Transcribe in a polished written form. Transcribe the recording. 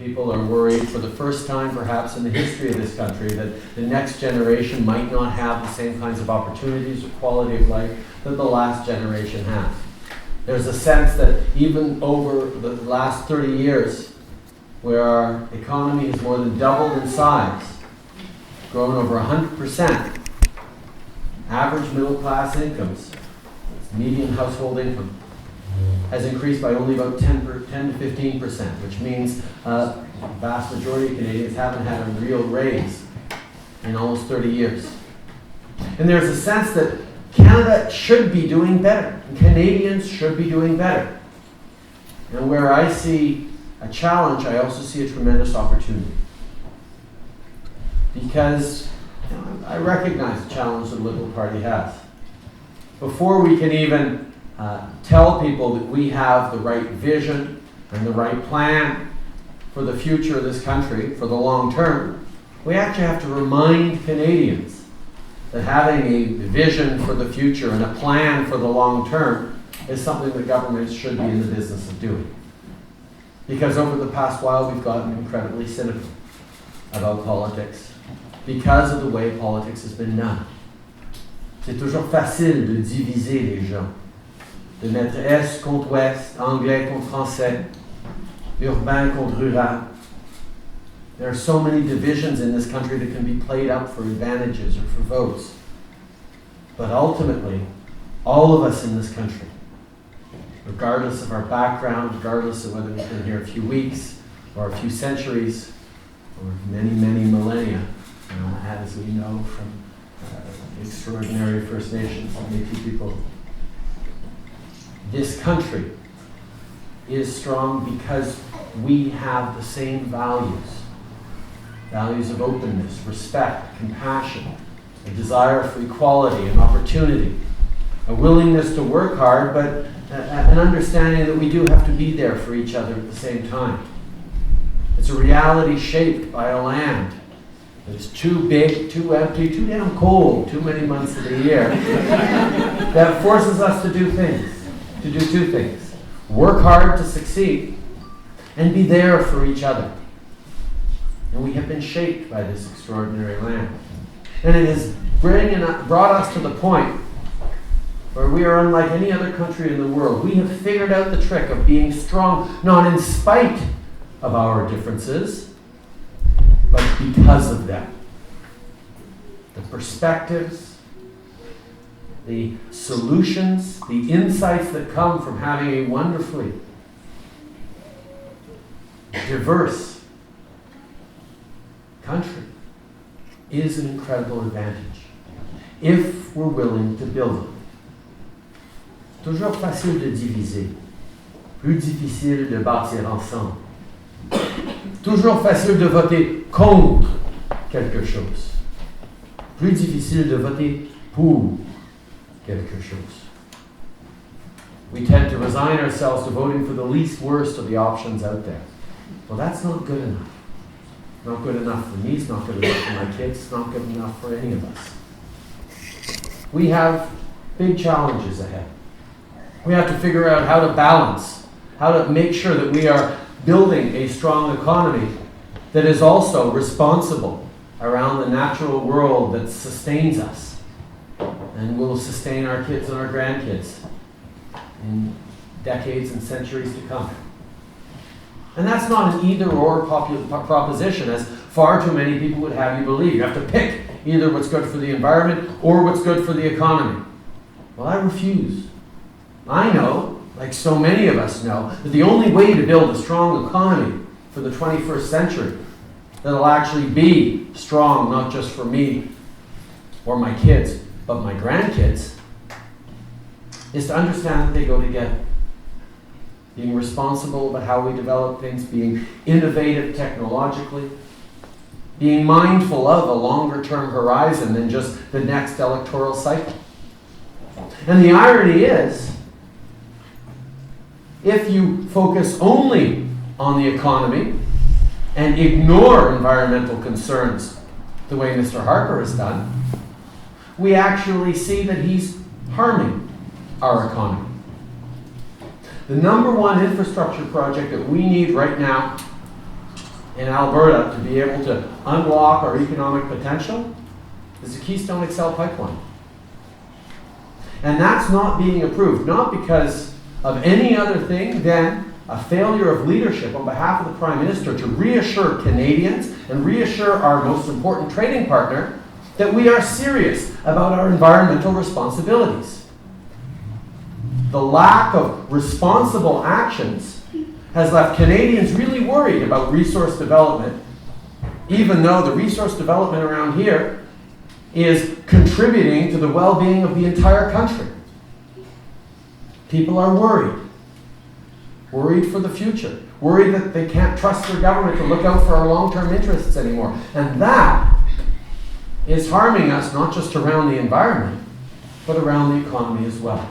People are worried for the first time perhaps in the history of this country that the next generation might not have the same kinds of opportunities or quality of life that the last generation has. There's a sense that even over the last 30 years, where our economy has more than doubled in size, grown over 100%, average middle class incomes, median household income, has increased by only about 10 to 15%, which means the vast majority of Canadians haven't had a real raise in almost 30 years. And there's a sense that Canada should be doing better, and Canadians should be doing better. And where I see a challenge, I also see a tremendous opportunity. Because I recognize the challenge the Liberal Party has. Before we can even tell people that we have the right vision and the right plan for the future of this country, for the long term, we actually have to remind Canadians that having a vision for the future and a plan for the long term is something that governments should be in the business of doing. Because over the past while, we've gotten incredibly cynical about politics because of the way politics has been done. C'est toujours facile de diviser les gens, de mettre Est contre Ouest, Anglais contre Français, urbain contre rural. There are so many divisions in this country that can be played up for advantages or for votes. But ultimately, all of us in this country, regardless of our background, regardless of whether we've been here a few weeks or a few centuries or many, many millennia, as we know from extraordinary First Nations and Métis people, this country is strong because we have the same values. Values of openness, respect, compassion, a desire for equality and opportunity, a willingness to work hard, but an understanding that we do have to be there for each other at the same time. It's a reality shaped by a land that is too big, too empty, too damn cold, too many months of the year, that forces us to do two things. Work hard to succeed and be there for each other. And we have been shaped by this extraordinary land. And it has brought us to the point where we are unlike any other country in the world. We have figured out the trick of being strong, not in spite of our differences, but because of them. The perspectives, the solutions, the insights that come from having a wonderfully diverse country is an incredible advantage if we're willing to build it. Toujours facile de diviser, plus difficile de bâtir ensemble. Toujours facile de voter contre quelque chose, plus difficile de voter pour quelque chose. We tend to resign ourselves to voting for the least worst of the options out there. Well, that's not good enough. Not good enough for me, it's not good enough for my kids, it's not good enough for any of us. We have big challenges ahead. We have to figure out how to balance, how to make sure that we are building a strong economy that is also responsible around the natural world that sustains us and will sustain our kids and our grandkids in decades and centuries to come. And that's not an either-or proposition, as far too many people would have you believe. You have to pick either what's good for the environment or what's good for the economy. Well, I refuse. I know, like so many of us know, that the only way to build a strong economy for the 21st century that'll actually be strong, not just for me or my kids, but my grandkids, is to understand that they go together. Being responsible about how we develop things, being innovative technologically, being mindful of a longer-term horizon than just the next electoral cycle. And the irony is, if you focus only on the economy and ignore environmental concerns the way Mr. Harper has done, we actually see that he's harming our economy. The number one infrastructure project that we need right now in Alberta to be able to unlock our economic potential is the Keystone XL pipeline. And that's not being approved, not because of any other thing than a failure of leadership on behalf of the Prime Minister to reassure Canadians and reassure our most important trading partner that we are serious about our environmental responsibilities. The lack of responsible actions has left Canadians really worried about resource development, even though the resource development around here is contributing to the well-being of the entire country. People are worried for the future, worried that they can't trust their government to look out for our long-term interests anymore. And that is harming us not just around the environment, but around the economy as well.